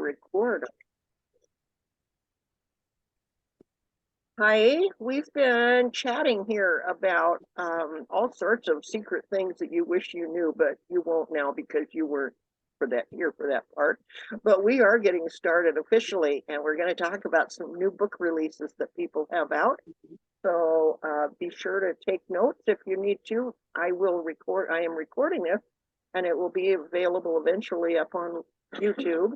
record. Hi, we've been chatting here about all sorts of secret things that you wish you knew, but you won't now because you were here for that part. But we are getting started officially, and we're going to talk about some new book releases that people have out. So be sure to take notes if you need to. I am recording this, and it will be available eventually up on YouTube.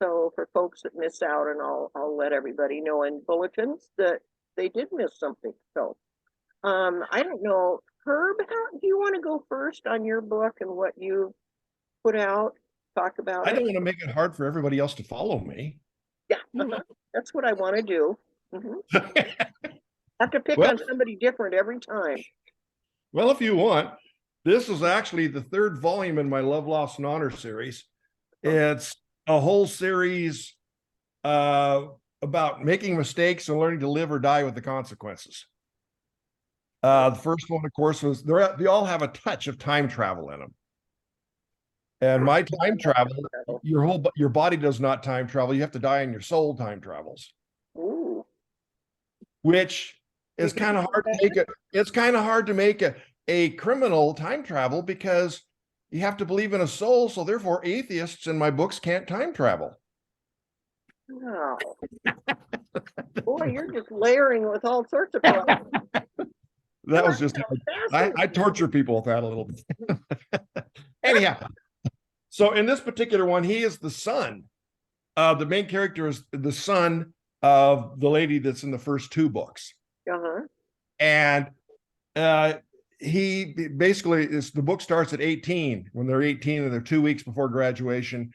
So for folks that miss out, and I'll let everybody know in bulletins that they did miss something. So I don't know, Herb, do you want to go first on your book and what you put out? Talk about I it. don't want to make it hard for everybody else to follow me. Yeah, that's what I want to do. Have to pick Well, on somebody different every time. well, if you want, this is actually the third volume in my Love, Loss, and Honor series. It's a whole series about making mistakes and learning to live or die with the consequences. The first one, of course, was they all have a touch of time travel in them. And my time travel, your body does not time travel. You have to die and your soul time travels. Ooh. Which is kind of hard to make it. It's kind of hard to make a criminal time travel because you have to believe in a soul. So therefore, atheists in my books can't time travel. Wow. Boy, you're just layering with all sorts of problems. That was just, I torture people with that a little bit. Anyhow, so in this particular one, he is the son. The main character is the son of the lady that's in the first two books. And he basically the book starts at 18 when they're 18 and they're 2 weeks before graduation.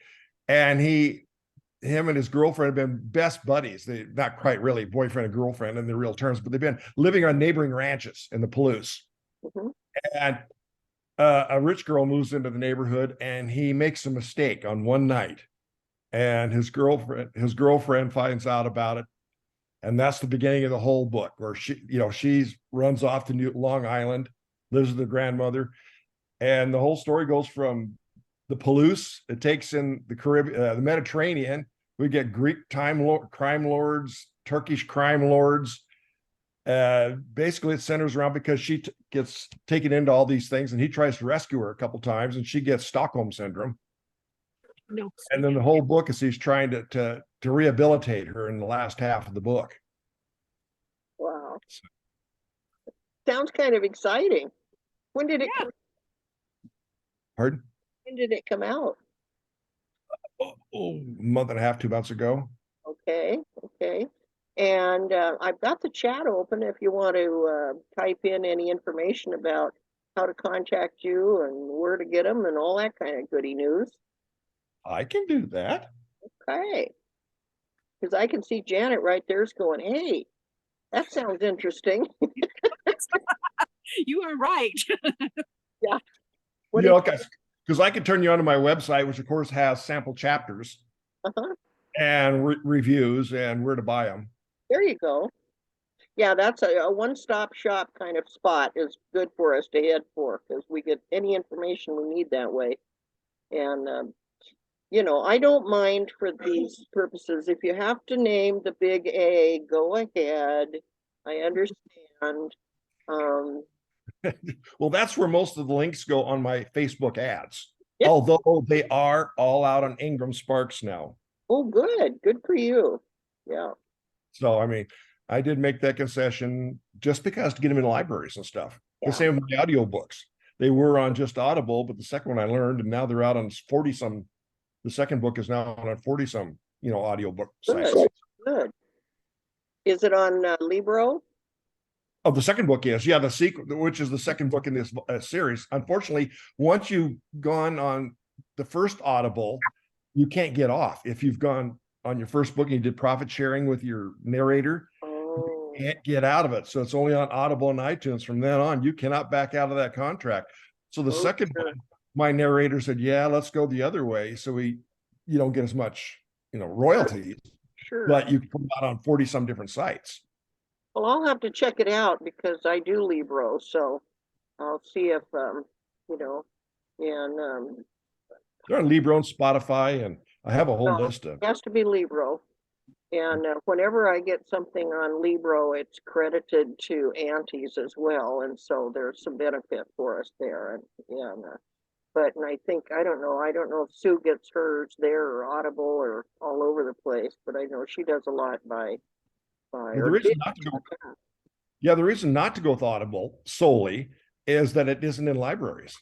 And him and his girlfriend have been best buddies. They not quite really boyfriend and girlfriend in the real terms, but they've been living on neighboring ranches in the Palouse. And a rich girl moves into the neighborhood and he makes a mistake on one night. And his girlfriend finds out about it. And that's the beginning of the whole book where she runs off to Long Island, lives with her grandmother. And the whole story goes from the Palouse. It takes in the Caribbean, the Mediterranean. We get Greek crime lords, Turkish crime lords. Basically, it centers around because she gets taken into all these things, and he tries to rescue her a couple times, and she gets Stockholm syndrome. No. And then the whole book is he's trying to rehabilitate her in the last half of the book. Wow. Sounds kind of exciting. When did it come? Pardon? When did it come out? A month and a half, 2 months ago. Okay. And I've got the chat open if you want to type in any information about how to contact you and where to get them and all that kind of goody news. I can do that. Okay. Because I can see Janet right there's going, hey, that sounds interesting. You are right. Yeah. Because I could turn you onto my website, which of course has sample chapters and reviews and where to buy them. There you go. Yeah, that's a one-stop shop kind of spot is good for us to head for because we get any information we need that way. And, I don't mind for these purposes. If you have to name the big A, go ahead. I understand. Well, that's where most of the links go on my Facebook ads. Yep. Although they are all out on Ingram Sparks now. Oh, good for you. Yeah. So I mean, I did make that concession just because to get them in libraries and stuff. Yeah. The same with my audiobooks. They were on just Audible, but the second one I learned, and now they're out on 40 some. The second book is now on 40 some, audiobook sites. Good. Is it on Libro? Oh, the second book is, the sequel, which is the second book in this series. Unfortunately, once you've gone on the first Audible, you can't get off. If you've gone on your first book and you did profit sharing with your narrator, you can't get out of it. So it's only on Audible and iTunes. From then on, you cannot back out of that contract. So the second one, my narrator said, yeah, let's go the other way. So you don't get as much, royalties, but you can put it out on 40 some different sites. Well, I'll have to check it out because I do Libro, so I'll see if and they're on Libro and Spotify and I have a whole No, list of. it has to be Libro. And whenever I get something on Libro, it's credited to Aunties as well, and so there's some benefit for us there. And I think I don't know if Sue gets hers there or Audible or all over the place, but I know she does a lot by The or reason did. not to go, yeah, the reason not to go with Audible solely is that it isn't in libraries.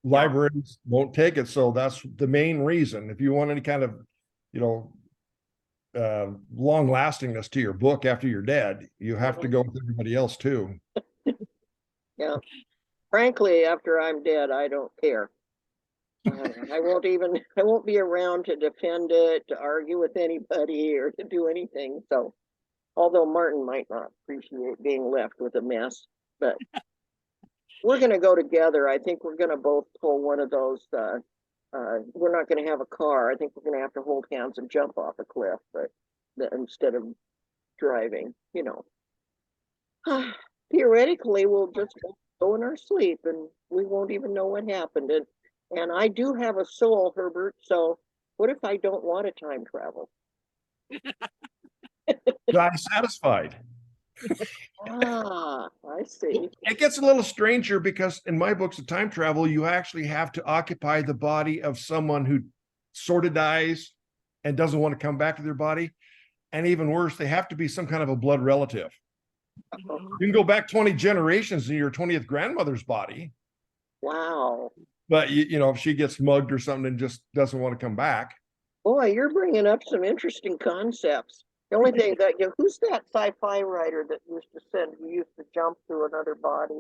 Libraries won't take it, so that's the main reason. If you want any kind of, you know, long lastingness to your book after you're dead, you have to go with everybody else too. Yeah. Frankly, after I'm dead, I don't care. I won't be around to defend it, to argue with anybody, or to do anything. So, although Martin might not appreciate being left with a mess, but we're going to go together. I think we're going to both pull one of those. We're not going to have a car. I think we're going to have to hold hands and jump off a cliff, but instead of driving, you know. Theoretically, we'll just go in our sleep and we won't even know what happened. And I do have a soul, Herbert. So what if I don't want to time travel? Die satisfied. Ah, I see. It gets a little stranger because in my books of time travel, you actually have to occupy the body of someone who sort of dies and doesn't want to come back to their body. And even worse, they have to be some kind of a blood relative. You can go back 20 generations in your 20th grandmother's body. Wow. But, you know, if she gets mugged or something and just doesn't want to come back. Boy, you're bringing up some interesting concepts. The only thing that, you know, who's that sci-fi writer that used to said you used to jump through another body?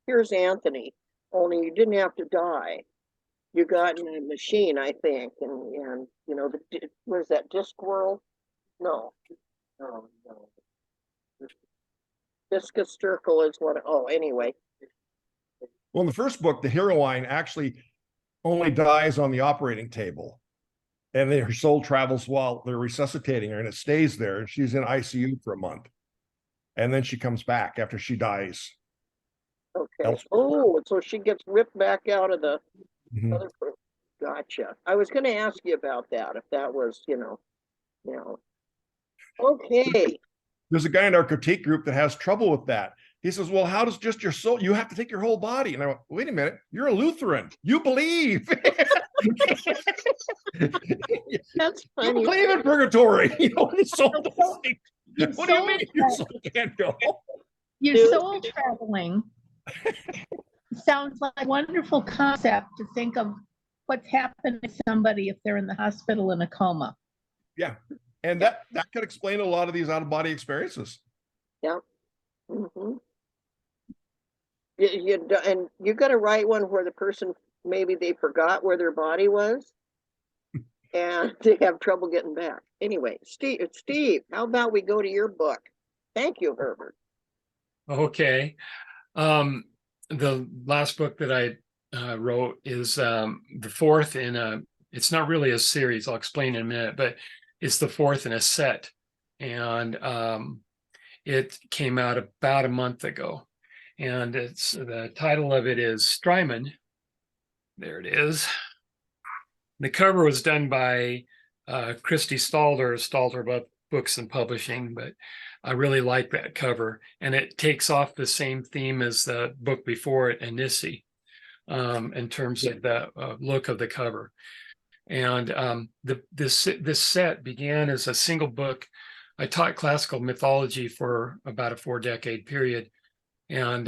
Here's Anthony, only you didn't have to die. You got in a machine, I think, and you know, what is that, Discworld? No. No. Discus Circle is what, oh, anyway. Well, in the first book, the heroine actually only dies on the operating table. And then her soul travels while they're resuscitating her, and it stays there. And she's in ICU for a month. And then she comes back after she dies. Okay. Oh, so she gets ripped back out of the other. Gotcha. I was going to ask you about that, if that was, you know. Okay. There's a guy in our critique group that has trouble with that. He says, well, how does just your soul, you have to take your whole body. And I went, wait a minute, you're a Lutheran. You believe. That's funny. You believe in purgatory. You know, the soul what do you mean your soul can't go? Your soul traveling sounds like a wonderful concept to think of what's happened to somebody if they're in the hospital in a coma. Yeah. And that could explain a lot of these out-of-body experiences. Yeah. Mm-hmm. And you got to write one where the person, maybe they forgot where their body was and they have trouble getting back. Anyway, Steve, how about we go to your book? Thank you, Herbert. Okay. The last book that I wrote is the fourth in a, it's not really a series, I'll explain in a minute, but it's the fourth in a set. And it came out about a month ago. And it's the title of it is Strymon. There it is. The cover was done by Christy Stalder Books and Publishing, but I really like that cover. And it takes off the same theme as the book before it, Anisi, in terms of the look of the cover. And this set began as a single book. I taught classical mythology for about a 4-decade period. And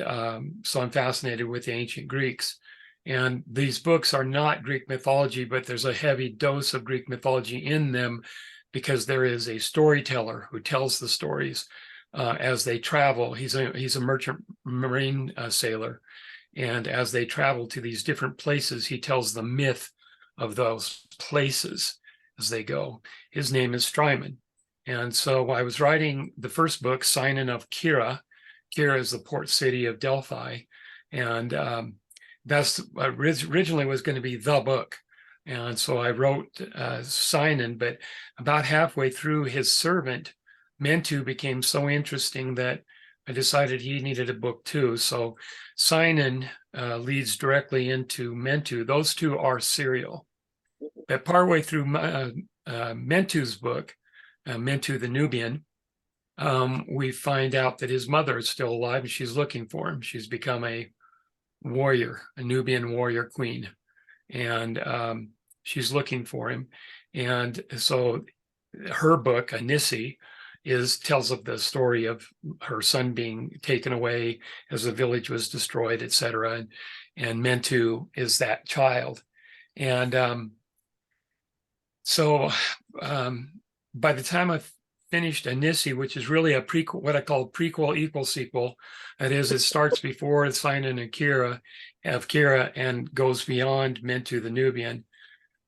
so I'm fascinated with the ancient Greeks. And these books are not Greek mythology, but there's a heavy dose of Greek mythology in them because there is a storyteller who tells the stories as they travel. He's a merchant marine sailor. And as they travel to these different places, he tells the myth of those places as they go. His name is Strymon. And so I was writing the first book, Sinon of Kira. Kira is the port city of Delphi. And that's originally was going to be the book. And so I wrote Sinon, but about halfway through, his servant, Mentu, became so interesting that I decided he needed a book too. So Sinon leads directly into Mentu. Those two are serial. But partway through Mentu's book, Mentu the Nubian, we find out that his mother is still alive and she's looking for him. She's become a warrior, a Nubian warrior queen, and she's looking for him. And so her book, Anissi, tells of the story of her son being taken away as the village was destroyed, etc. And Mentu is that child. And so by the time I finished Anissi, which is really a prequel, what I call prequel equal sequel, that is, it starts before Sinan and Kira and goes beyond Mentu the Nubian.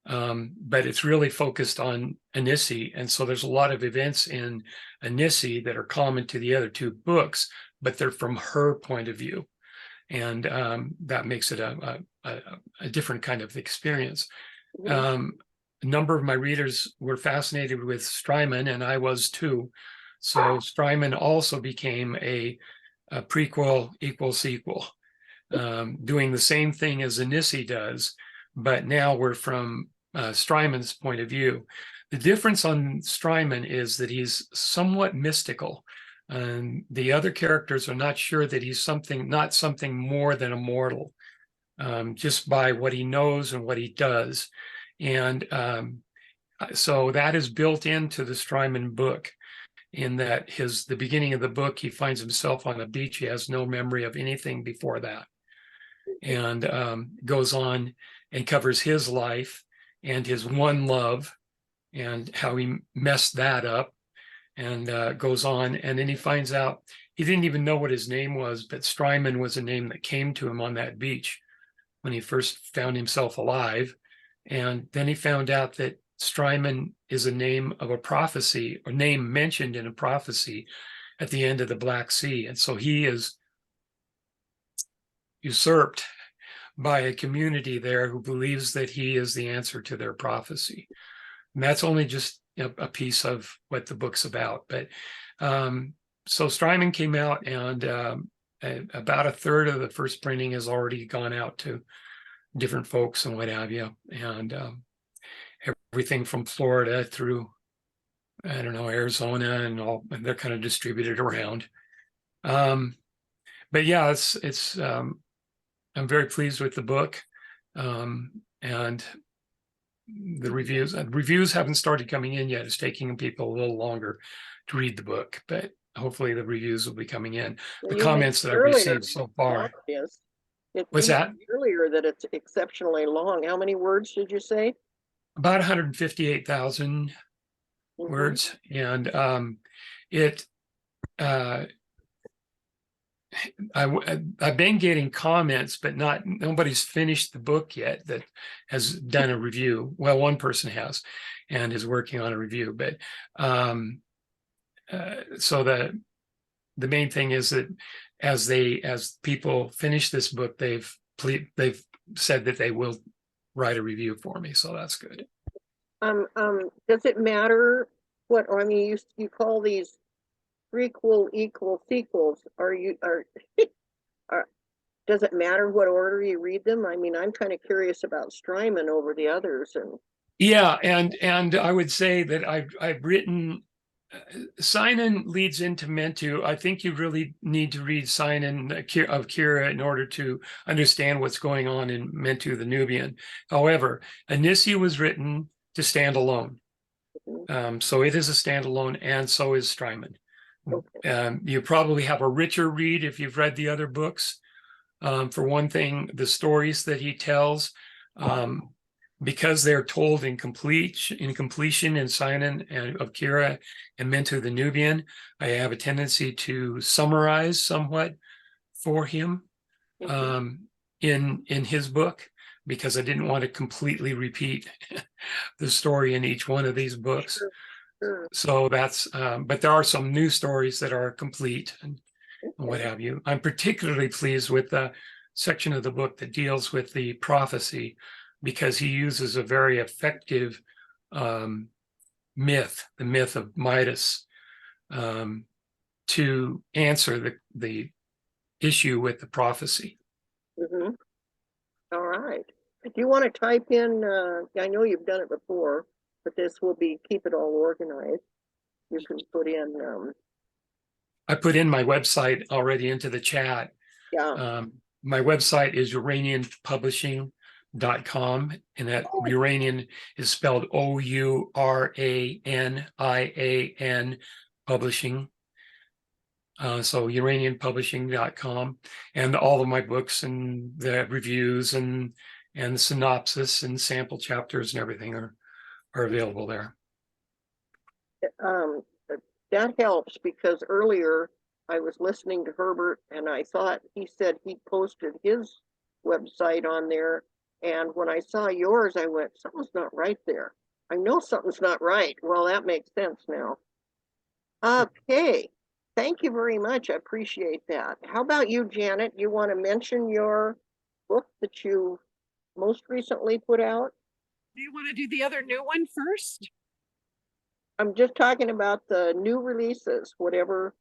But it's really focused on Anissi. And so there's a lot of events in Anissi that are common to the other two books, but they're from her point of view. And that makes it a different kind of experience. A number of my readers were fascinated with Strymon, and I was too. So Strymon also became a prequel equal sequel, doing the same thing as Anissi does, but now we're from Strymon's point of view. The difference on Strymon is that he's somewhat mystical. And the other characters are not sure that he's not something more than a mortal, just by what he knows and what he does. And so that is built into the Strymon book, in that the beginning of the book, he finds himself on a beach. He has no memory of anything before that, and goes on and covers his life and his one love and how he messed that up, and goes on. And then he finds out he didn't even know what his name was, but Strymon was a name that came to him on that beach when he first found himself alive. And then he found out that Strymon is a name of a prophecy, or name mentioned in a prophecy at the end of the Black Sea. And so he is usurped by a community there who believes that he is the answer to their prophecy. And that's only just a piece of what the book's about. But so Strymon came out, and about a third of the first printing has already gone out to different folks and what have you. And everything from Florida through, I don't know, Arizona and all, and they're kind of distributed around. But yeah, it's I'm very pleased with the book. And the reviews haven't started coming in yet. It's taking people a little longer to read the book, but hopefully the reviews will be coming in. The comments that I've received so far. Yes. What's that? Earlier that it's exceptionally long. How many words did you say? About 158,000 words. And I've been getting comments, but nobody's finished the book yet that has done a review. Well, one person has and is working on a review, but so the main thing is that as people finish this book, they've said that they will write a review for me, so that's good. Does it matter what, I mean, you call these prequel equal sequels? Does it matter what order you read them? I mean, I'm kind of curious about Strymon over the others. And yeah, and I would say that I've written Sinan leads into Mentu. I think you really need to read Sinan of Kira in order to understand what's going on in Mentu the Nubian. However, Anissi was written to stand alone. So it is a standalone, and so is Strymon. Okay. You probably have a richer read if you've read the other books. For one thing, the stories that he tells, because they're told in completion in Sinan and of Kira and Mentu the Nubian, I have a tendency to summarize somewhat for him in his book, because I didn't want to completely repeat the story in each one of these books. Sure. So that's, but there are some new stories that are complete and what have you. I'm particularly pleased with the section of the book that deals with the prophecy, because he uses a very effective myth, the myth of Midas, to answer the issue with the prophecy. All right. If you want to type in, I know you've done it before, but this will be keep it all organized. You can put in, I put in my website already into the chat. yeah, My website is uranianpublishing.com, and that Uranian is spelled OURANIAN publishing. So uranianpublishing.com, and all of my books and the reviews and the synopsis and sample chapters and everything are available there. um, that helps because earlier I was listening to Herbert and I thought he said he posted his website on there. And when I saw yours, I went, something's not right there. I know something's not right. Well, that makes sense now. Okay. Thank you very much. I appreciate that. How about you, Janet? You want to mention your book that you most recently put out? Do you want to do the other new one first? I'm just talking about the new releases, whatever.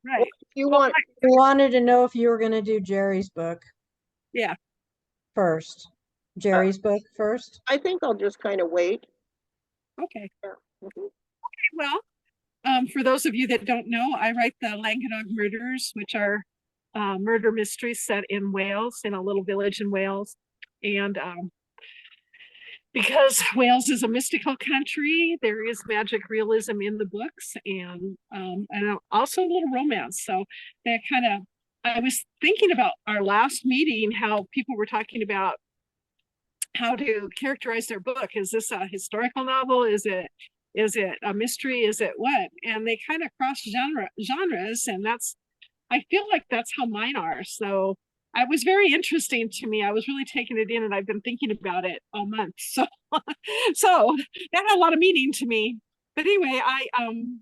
Right. If you Well, want, We wanted to know if you were gonna do Jerry's book Yeah. first. Jerry's book first? I think I'll just kind of wait. Okay. Mhm. Well, for those of you that don't know, I write the Langanog Murders, which are murder mysteries set in Wales, in a little village in Wales. And because Wales is a mystical country, there is magic realism in the books, and also a little romance. So that kind of, I was thinking about our last meeting, how people were talking about how to characterize their book. Is this a historical novel? Is it a mystery? Is it what? And they kind of cross genres, and I feel like that's how mine are. So it was very interesting to me. I was really taking it in, and I've been thinking about it all month. So so that had a lot of meaning to me. But anyway, I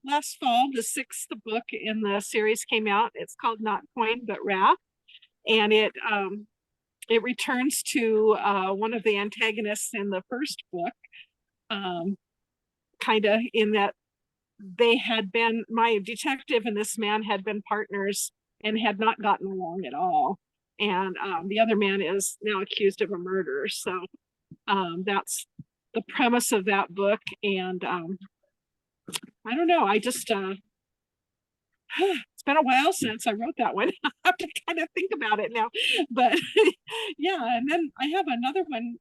last fall, the 6th book in the series came out. It's called Not Coin But Wrath, and it returns to one of the antagonists in the first book, kind of in that my detective and this man had been partners and had not gotten along at all. And the other man is now accused of a murder. So that's the premise of that book. And I don't know, I just, it's been a while since I wrote that one. I have to kind of think about it now, but yeah. And then I have another one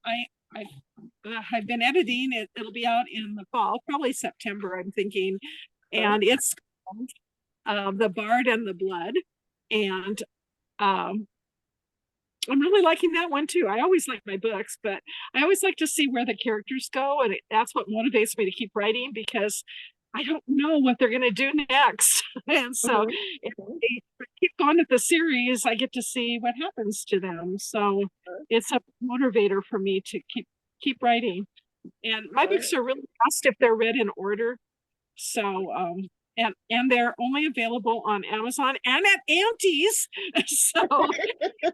I've been editing it. It'll be out in the fall, probably September, I'm thinking. And it's called The Bard and the Blood. And I'm really liking that one too. I always like my books, but I always like to see where the characters go. And that's what motivates me to keep writing, because I don't know what they're going to do next. And so if they keep going with the series, I get to see what happens to them. So it's a motivator for me to keep writing. And my books are really fast if they're read in order. So and they're only available on Amazon and at Auntie's. So if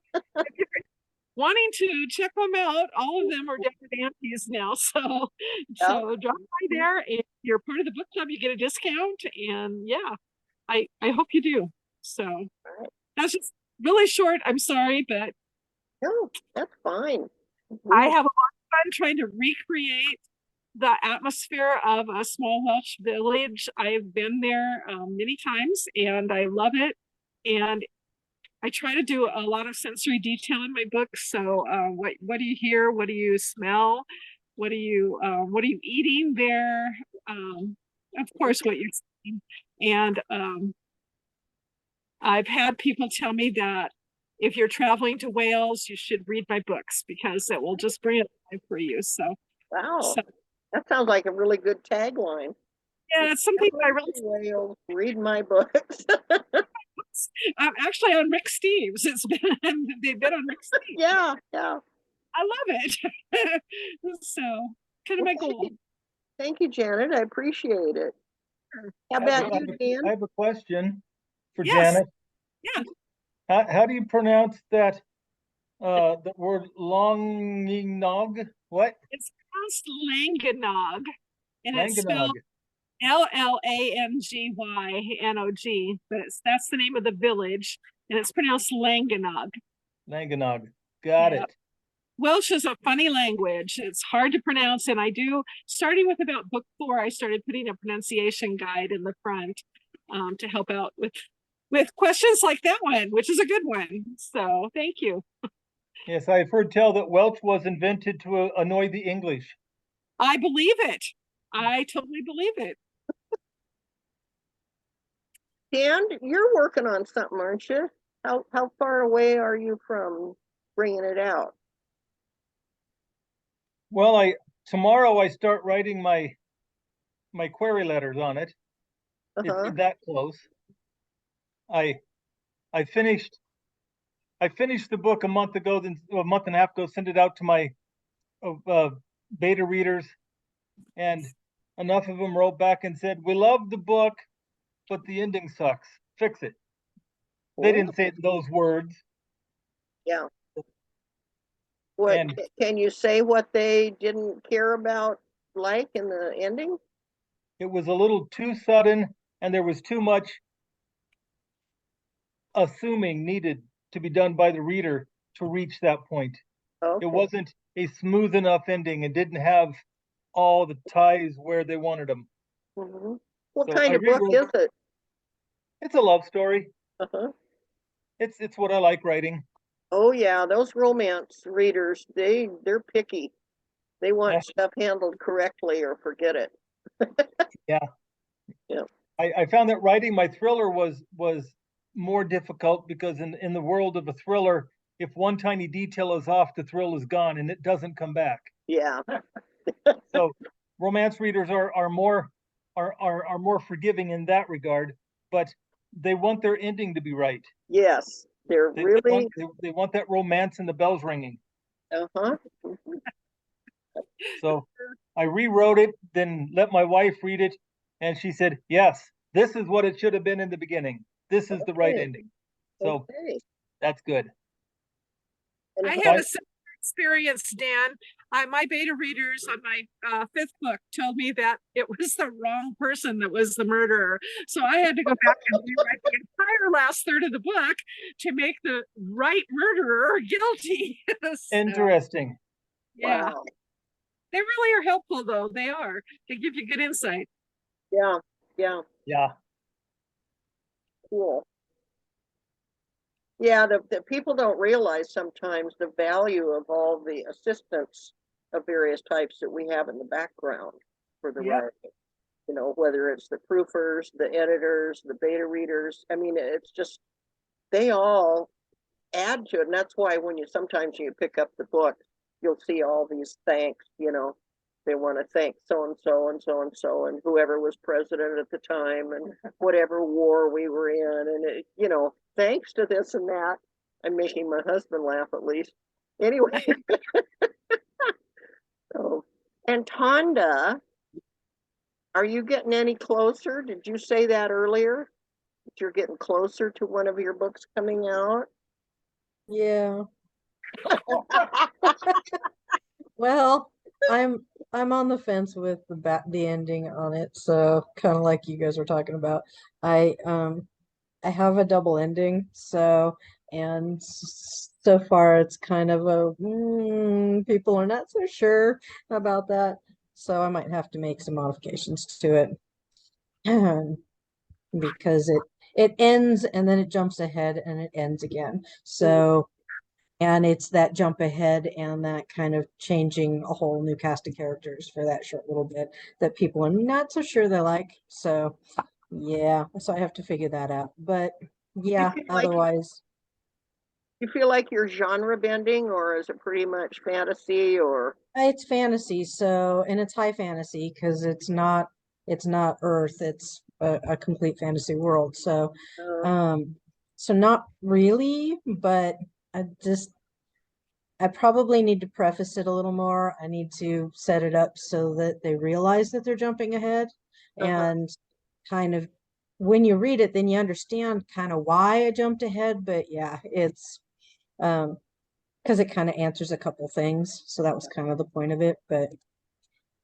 you're wanting to check them out, all of them are down at Auntie's now. So drop by there. If you're part of the book club, you get a discount. And yeah, I hope you do. So that's just really short. I'm sorry, but No, that's fine. I have a lot of fun trying to recreate the atmosphere of a small Welsh village. I've been there many times and I love it. And I try to do a lot of sensory detail in my books. So what do you hear? What do you smell? What are you eating there? Of course, what you're seeing. And I've had people tell me that if you're traveling to Wales, you should read my books because it will just bring it alive for you. So Wow, that sounds like a really good tagline. yeah, it's something I really Wales, read my books. actually on Rick Steves. They've been on Rick Steves. Yeah. I love it. So kind of my goal. Thank you, Janet. I appreciate it. How I about have you, a- Dan? I have a question for Yes. Janet. Yeah. How do you pronounce that, the word Longingnog? What? It's pronounced Langanog, and it's spelled Langanog. Langgynog, but that's the name of the village, and it's pronounced Langanog. Langanog. Got Yep. it. Welsh is a funny language. It's hard to pronounce, and I do, starting with about book 4, I started putting a pronunciation guide in the front to help out with questions like that one, which is a good one. So thank you. Yes, I've heard tell that Welsh was invented to annoy the English. I believe it. I totally believe it. Dan, you're working on something, aren't you? How far away are you from bringing it out? Well, tomorrow I start writing my query letters on it. Uh-huh. It's that close. I finished the book a month ago, then a month and a half ago, sent it out to my beta readers, and enough of them wrote back and said, "We love the book, but the ending sucks. Fix it." They didn't say it in those words. Yeah. What And can you say what they didn't care about, like in the ending? it was a little too sudden, and there was too much assuming needed to be done by the reader to reach that point. Okay. It wasn't a smooth enough ending and didn't have all the ties where they wanted them. Mm-hmm. What So kind I of book rewrote- is it? It's a love story. Uh-huh. It's what I like writing. Oh yeah, those romance readers, they're picky. They want Yeah. stuff handled correctly or forget it. I found that writing my thriller was more difficult because in the world of a thriller, if one tiny detail is off, the thrill is gone and it doesn't come back. Yeah. So romance readers are more forgiving in that regard, but they want their ending to be right. Yes. They're They really they want that romance and the bells ringing. uh-huh. So I rewrote it, then let my wife read it, and she said, "Yes, this is what it should have been in the beginning. This is the right Okay. ending." So Okay. that's good. And I if had a similar experience, Dan. My beta readers on my 5th book told me that it was the wrong person that was the murderer. So I had to go back and rewrite the entire last third of the book to make the right murderer guilty. So, Interesting. yeah, wow. they really are helpful, though. They are. They give you good insight. Yeah. Yeah. Yeah. Cool. Yeah, the people don't realize sometimes the value of all the assistants of various types that we have in the background for the Yep. writing. You know, whether it's the proofers, the editors, the beta readers. I mean, it's just they all add to it. And that's why when sometimes you pick up the book, you'll see all these thanks, you know. They want to thank so and so and so and so and whoever was president at the time and whatever war we were in. And, it, you know, thanks to this and that. I'm making my husband laugh at least. Anyway. So, and Tonda, are you getting any closer? Did you say that earlier? That you're getting closer to one of your books coming out? Yeah. Well, I'm on the fence with the ending on it, so kind of like you guys were talking about. I have a double ending, so and so far it's kind of people are not so sure about that, so I might have to make some modifications to it. Because it ends and then it jumps ahead and it ends again. So and it's that jump ahead and that kind of changing a whole new cast of characters for that short little bit that people are not so sure they like. So yeah, so I have to figure that out. But yeah, feel like- otherwise You feel like you're genre bending, or is it pretty much fantasy, or it's fantasy, so and it's high fantasy because it's not Earth, it's a complete fantasy world. So so not really, but I probably need to preface it a little more. I need to set it up so that they realize that they're jumping ahead and kind of when you read it, then you understand kind of why I jumped ahead. But yeah, it's because it kind of answers a couple things. So that was kind of the point of it. But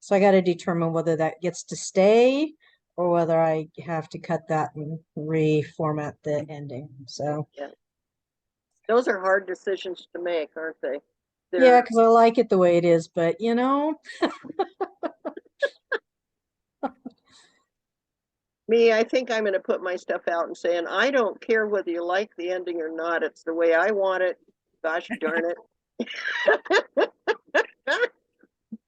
so I got to determine whether that gets to stay or whether I have to cut that and reformat the ending. So those are hard decisions to make, aren't they? Yeah, They're, because I like it the way it is, but you know, me, I think I'm gonna put my stuff out and saying, I don't care whether you like the ending or not, it's the way I want it. Gosh darn it.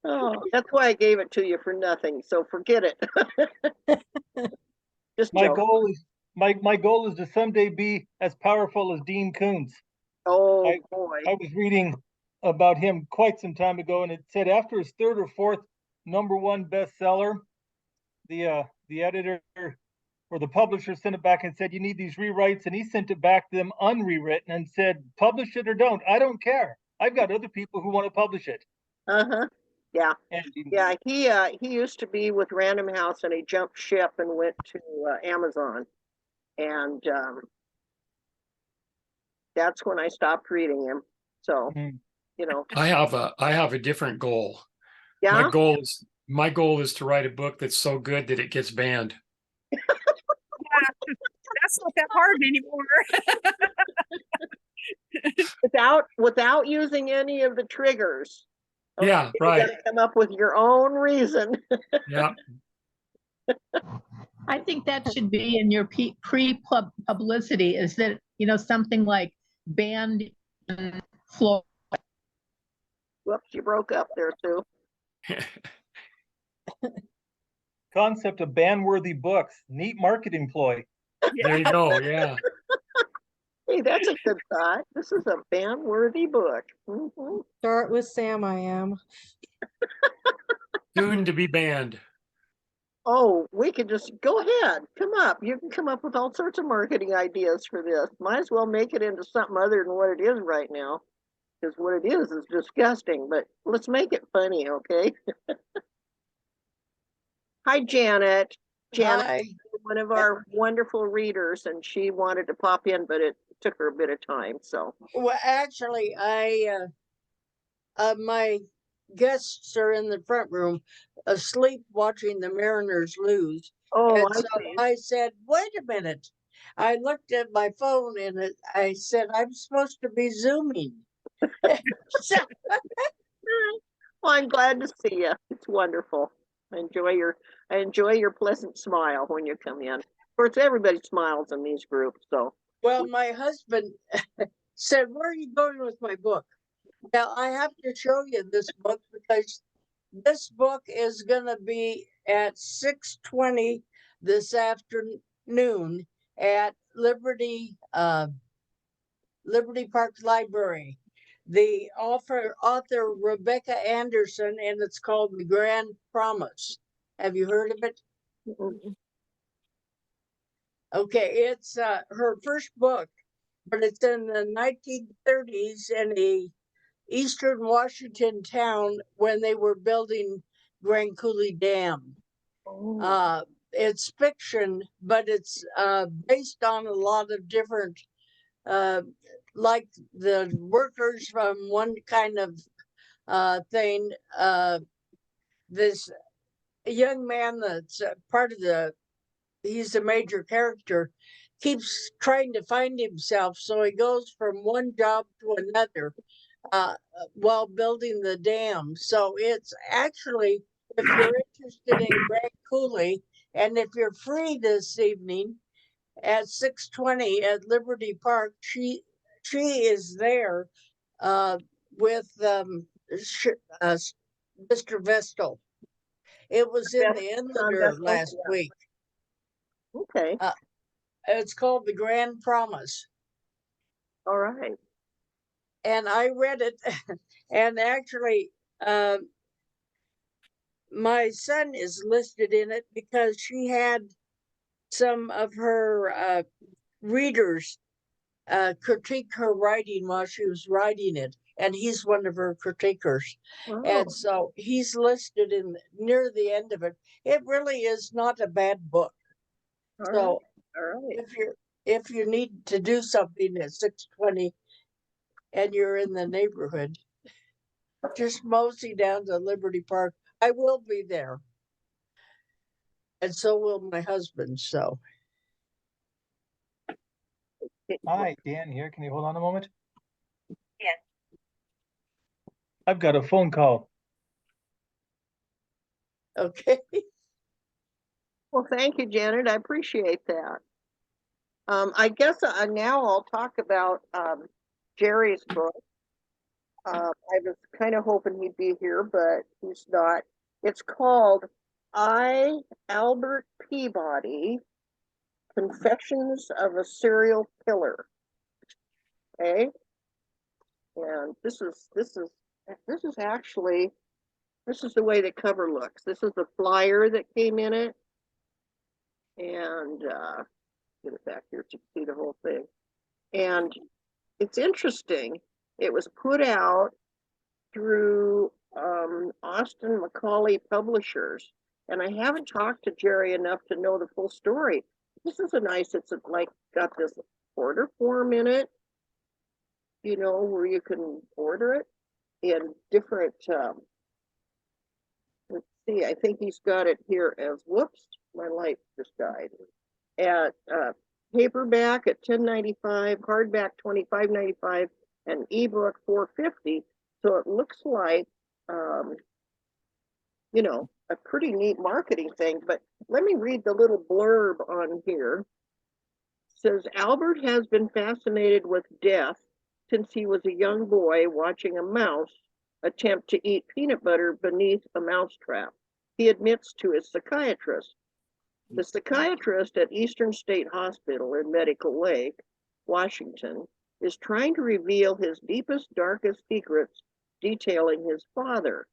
Oh, that's why I gave it to you for nothing, so forget it. Just My joke. goal is, my goal is to someday be as powerful as Dean Koontz. Oh, I boy. I was reading about him quite some time ago, and it said after his third or fourth #1 bestseller, the editor or the publisher sent it back and said, you need these rewrites, and he sent it back to them unrewritten and said, publish it or don't. I don't care. I've got other people who want to publish it. Uh-huh. Yeah. And Yeah, he used to be with Random House and he jumped ship and went to Amazon. And that's when I stopped reading him. So, Mhm. you know, I have a different goal. yeah. My goal is to write a book that's so good that it gets banned. That's not that hard anymore. Without using any of the triggers. Okay, Yeah, you right. gotta come up with your own reason. Yeah. I think that should be in your pre-publicity, is that, you know, something like banned in Florida. Whoops, you broke up there too. Concept of ban-worthy books, neat marketing ploy. There you go. Yeah. Hey, that's a good thought. This is a ban-worthy book. Mhm. start with Sam, I am. Soon to be banned. Oh, we could just go ahead. Come up. You can come up with all sorts of marketing ideas for this. Might as well make it into something other than what it is right now. Because what it is disgusting, but let's make it funny, okay? Hi, Janet. Janet, Hi. one of our wonderful readers, and she wanted to pop in, but it took her a bit of time. So, Well, actually, my guests are in the front room asleep watching the Mariners lose. oh, And I so see. I said, wait a minute. I looked at my phone and I said, I'm supposed to be Zooming. So, Well, I'm glad to see you. It's wonderful. I enjoy your pleasant smile when you come in. Of course, everybody smiles in these groups, so. well, my husband said, where are you going with my book? Now, I have to show you this book because this book is going to be at 6:20 this afternoon at Liberty Park Library. The author Rebecca Anderson, and it's called The Grand Promise. Have you heard of it? Okay, it's her first book, but it's in the 1930s in a eastern Washington town when they were building Grand Coulee Dam. Oh, It's fiction, but it's based on a lot of different, like the workers from one kind of thing. This young man that's part of he's a major character, keeps trying to find himself. So he goes from one job to another while building the dam. So it's actually, if you're interested in Grand Coulee, and if you're free this evening at 6:20 at Liberty Park, she is there with Mr. Vestal. It was in the Inlander last week. okay, It's called The Grand Promise. all right. And I read it, and actually, my son is listed in it because she had some of her readers critique her writing while she was writing it, and he's one of her critiquers. Oh, And so he's listed in near the end of it. It really is not a bad book. all So right, all right. if you need to do something at 6:20 and you're in the neighborhood, just mosey down to Liberty Park. I will be there. And so will my husband. So Hi, Dan here. Can you hold on a moment? I've got a phone call. Okay. Well, thank you, Janet. I appreciate that. I guess now I'll talk about Jerry's book. I was kind of hoping he'd be here, but he's not. It's called I, Albert Peabody, Confessions of a Serial Killer. Okay. And this is actually, this is the way the cover looks. This is the flyer that came in it. And get it back here so you can see the whole thing. And it's interesting. It was put out through Austin Macaulay Publishers. And I haven't talked to Jerry enough to know the full story. This is it's like got this order form in it, you know, where you can order it in different, let's see, I think he's got it here as, whoops, my light just died. At paperback at $10.95, hardback $25.95, and ebook $4.50. So it looks like, you know, a pretty neat marketing thing. But let me read the little blurb on here. It says Albert has been fascinated with death since he was a young boy watching a mouse attempt to eat peanut butter beneath a mousetrap. He admits to his psychiatrist. The psychiatrist at Eastern State Hospital in Medical Lake, Washington, is trying to reveal his deepest, darkest secrets, detailing his father.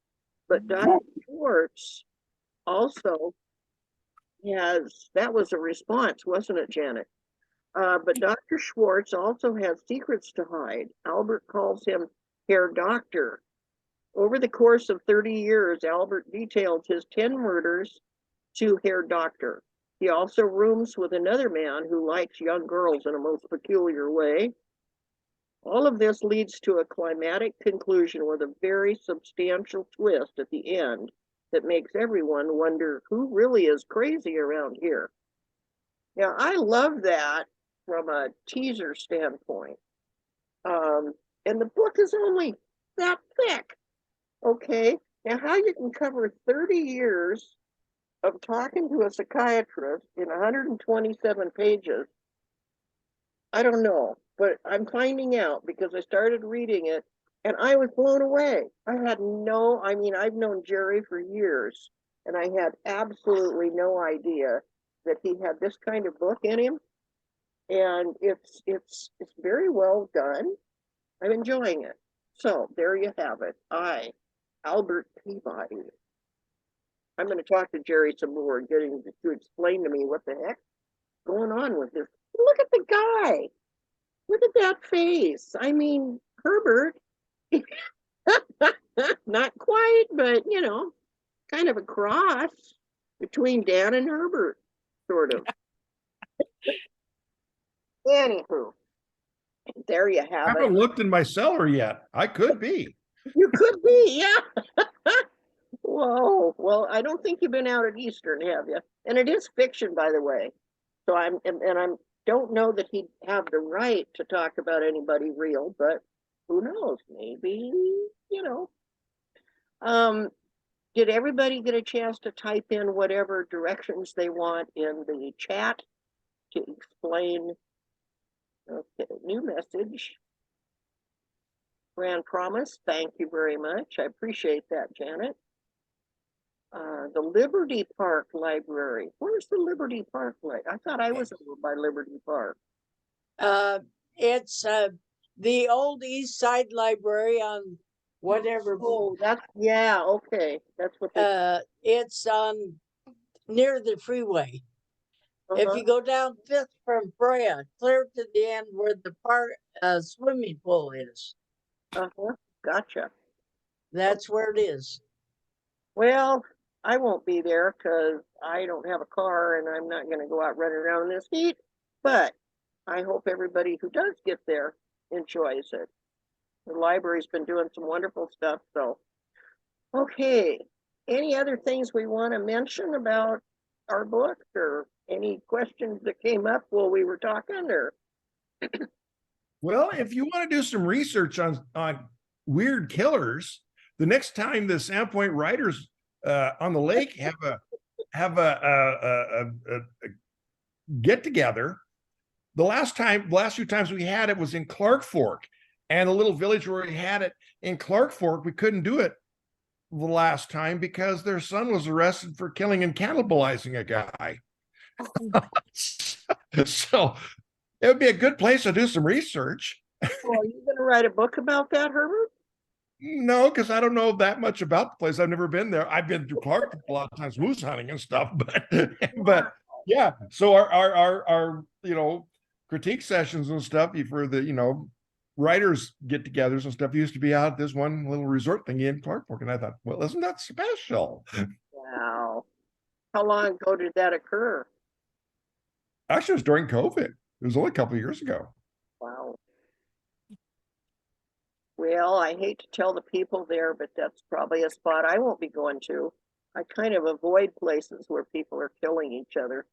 But Dr. Schwartz also has, that was a response, wasn't it, Janet? But Dr. Schwartz also has secrets to hide. Albert calls him Herr Doctor. Over the course of 30 years, Albert detailed his 10 murders to Herr Doctor. He also rooms with another man who likes young girls in a most peculiar way. All of this leads to a climatic conclusion with a very substantial twist at the end that makes everyone wonder who really is crazy around here. Now, I love that from a teaser standpoint. And the book is only that thick. Okay, now how you can cover 30 years of talking to a psychiatrist in 127 pages, I don't know, but I'm finding out because I started reading it and I was blown away. I had no, I mean, I've known Jerry for years and I had absolutely no idea that he had this kind of book in him. And it's very well done. I'm enjoying it. So there you have it. Albert Peabody. I'm going to talk to Jerry some more and get him to explain to me what the heck's going on with this. Look at the guy. Look at that face. I mean, Herbert, not quite, but you know, kind of a cross between Dan and Herbert, sort of. Anywho, there you I have haven't it. looked in my cellar yet. I could be. You could be, yeah. Whoa. Well, I don't think you've been out at Eastern, have you? And it is fiction, by the way. So I don't know that he'd have the right to talk about anybody real, but who knows? Maybe, you know. Did everybody get a chance to type in whatever directions they want in the chat to explain? Okay, new message. Grand Promise, thank you very much. I appreciate that, Janet. The Liberty Park Library. Where's the Liberty Park Library? I thought I was over by Liberty Park. It's the old East Side Library on whatever. Oh, yeah, okay. That's what they, It's on near the freeway. If uh-huh. you go down 5th from Brea, clear to the end where the park swimming pool is, Gotcha. that's where it is. Well, I won't be there because I don't have a car and I'm not going to go out running around in this heat, but I hope everybody who does get there enjoys it. The library's been doing some wonderful stuff, so. Okay, any other things we want to mention about our book or any questions that came up while we were talking or? Well, if you want to do some research on weird killers, the next time the Sandpoint Riders on the lake have a get together, the last few times we had it was in Clark Fork, and the little village where we had it in Clark Fork, we couldn't do it the last time because their son was arrested for killing and cannibalizing a guy. So it would be a good place to do some research. Well, are you going to write a book about that, Herbert? No, because I don't know that much about the place. I've never been there. I've been to Clark a lot of times moose hunting and stuff, but yeah. So our critique sessions and stuff for the writers get-togethers and stuff used to be out at this one little resort thing in Clark Fork, and I thought, well, isn't that special? Wow. How long ago did that occur? Actually, it was during COVID. It was only a couple of years ago. Wow. Well, I hate to tell the people there, but that's probably a spot I won't be going to. I kind of avoid places where people are killing each other.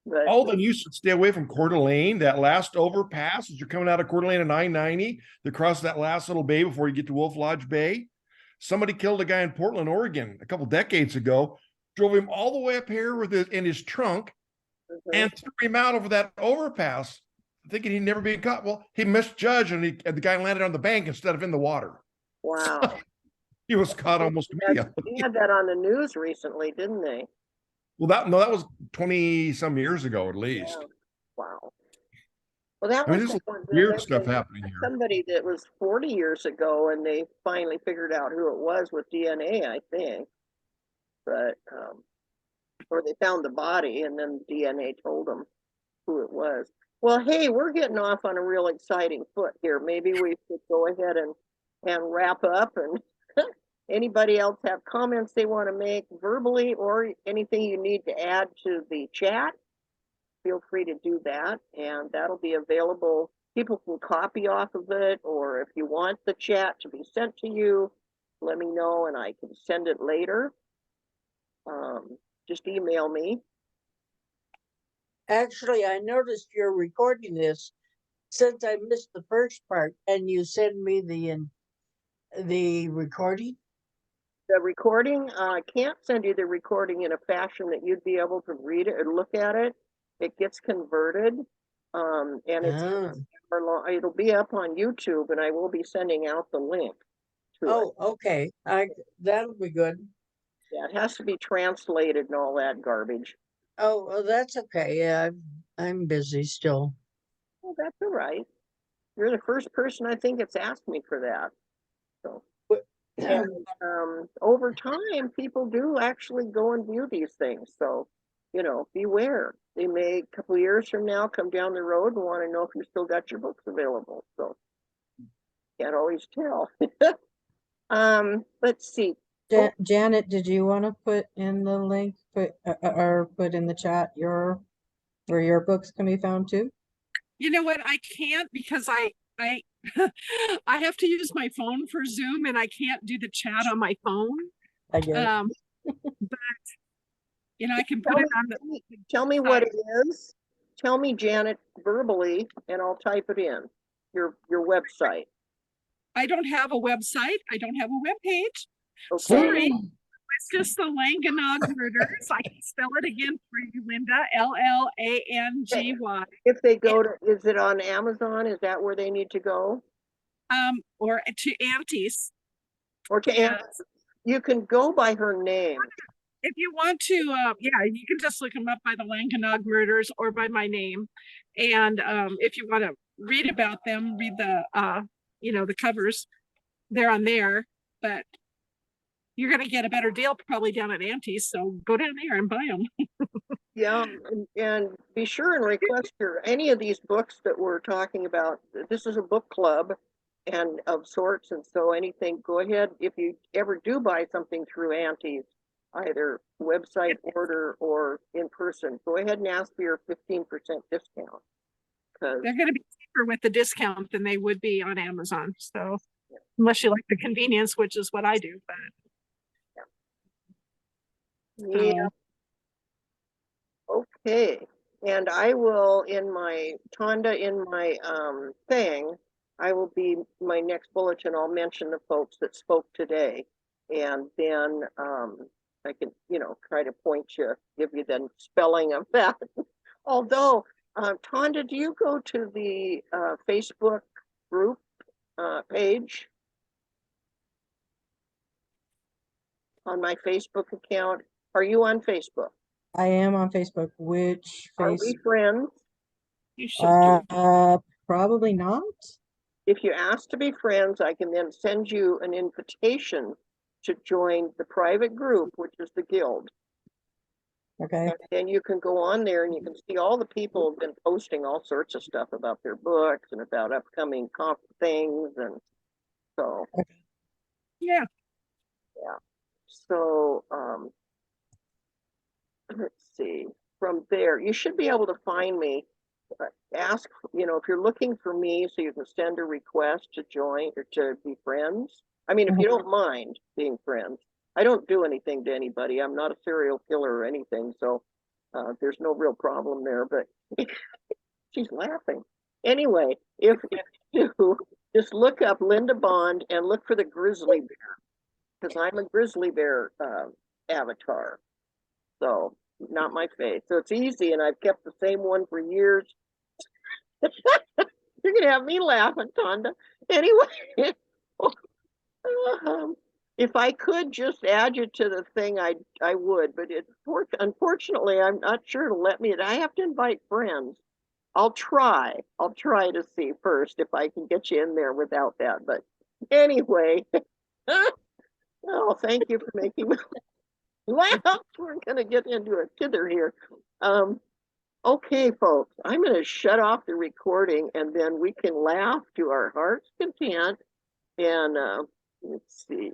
But Oh, then you should stay away from Coeur d'Alene, that last overpass as you're coming out of Coeur d'Alene and 990 to cross that last little bay before you get to Wolf Lodge Bay. Somebody killed a guy in Portland, Oregon a couple decades ago, drove him all the way up here in his trunk and threw him out over that overpass, thinking he'd never be caught. Well, he misjudged and the guy landed on the bank instead of in the water. wow. He was caught almost immediately. They had that on the news recently, didn't they? Well, that was 20 some years ago at least. Yeah. Wow. Well, that I mean, was there's the one- weird there stuff was happening here. somebody that was 40 years ago, and they finally figured out who it was with DNA, I think. But or they found the body, and then DNA told them who it was. Well, hey, we're getting off on a real exciting foot here. Maybe we should go ahead and wrap up. And anybody else have comments they want to make verbally or anything you need to add to the chat? Feel free to do that, and that'll be available. People can copy off of it, or if you want the chat to be sent to you, let me know and I can send it later. Just email me. Actually, I noticed you're recording this since I missed the first part, and you send me the recording. The recording, I can't send you the recording in a fashion that you'd be able to read it or look at it. It gets converted, and it's it'll be up on YouTube, and I will be sending out the link to it. Oh, okay. That'll be good. Yeah, it has to be translated and all that garbage. Oh, well, that's okay. Yeah, I'm busy still. Well, that's all right. You're the first person I think that's asked me for that. So, and over time, people do actually go and view these things. So, beware. They may, a couple of years from now, come down the road and want to know if you still got your books available. So, can't always tell. Let's see. Janet, did you want to put in the link, or put in the chat where your books can be found too? You know what? I can't because I I have to use my phone for Zoom, and I can't do the chat on my phone. I get it. But I can put it on the. Tell me what it is. Tell me, Janet, verbally, and I'll type it in. Your website. I don't have a website. I don't have a web page. Okay. Sorry. It's just the Langanog Murders. I can spell it again for you, Linda. LLANGY. If they go to, is it on Amazon? Is that where they need to go? Or to Auntie's. Or to Auntie's. You can go by her name. If you want to, you can just look them up by the Langanog Murders or by my name. And if you want to read about them, read the the covers, they're on there. But you're going to get a better deal probably down at Auntie's, so go down there and buy them. Yeah, and be sure and request any of these books that we're talking about. This is a book club and of sorts, and so anything, go ahead. If you ever do buy something through Auntie's, either website order or in person, go ahead and ask for your 15% discount. They're going to be cheaper with the discount than they would be on Amazon. So unless you like the convenience, which is what I do, but. Yeah. Okay. And I will in my thing, I will be my next bulletin. I'll mention the folks that spoke today. And then, I can, try to point you, give you the spelling of that. Although, Tonda, do you go to the, Facebook group, page? On my Facebook account? Are you on Facebook? I am on Facebook. Which Are face? we friends? You should do. Probably not. If you ask to be friends, I can then send you an invitation to join the private group, which is the guild. Okay. And then you can go on there and you can see all the people have been posting all sorts of stuff about their books and about upcoming things. And so, Yeah. so, let's see, from there, you should be able to find me. Ask, if you're looking for me, so you can send a request to join or to be friends. I mean, if you don't mind being friends, I don't do anything to anybody. I'm not a serial killer or anything, so there's no real problem there. But she's laughing. Anyway, if you do, just look up Linda Bond and look for the grizzly bear, because I'm a grizzly bear avatar. So not my face. So it's easy, and I've kept the same one for years. You're gonna have me laughing, Tonda. Anyway, if I could just add you to the thing, I would, but unfortunately, I'm not sure to let me. I have to invite friends. I'll try. I'll try to see first if I can get you in there without that. But anyway, oh, thank you for making me laugh. We're gonna get into a tither here. Okay, folks, I'm going to shut off the recording and then we can laugh to our heart's content. And let's see.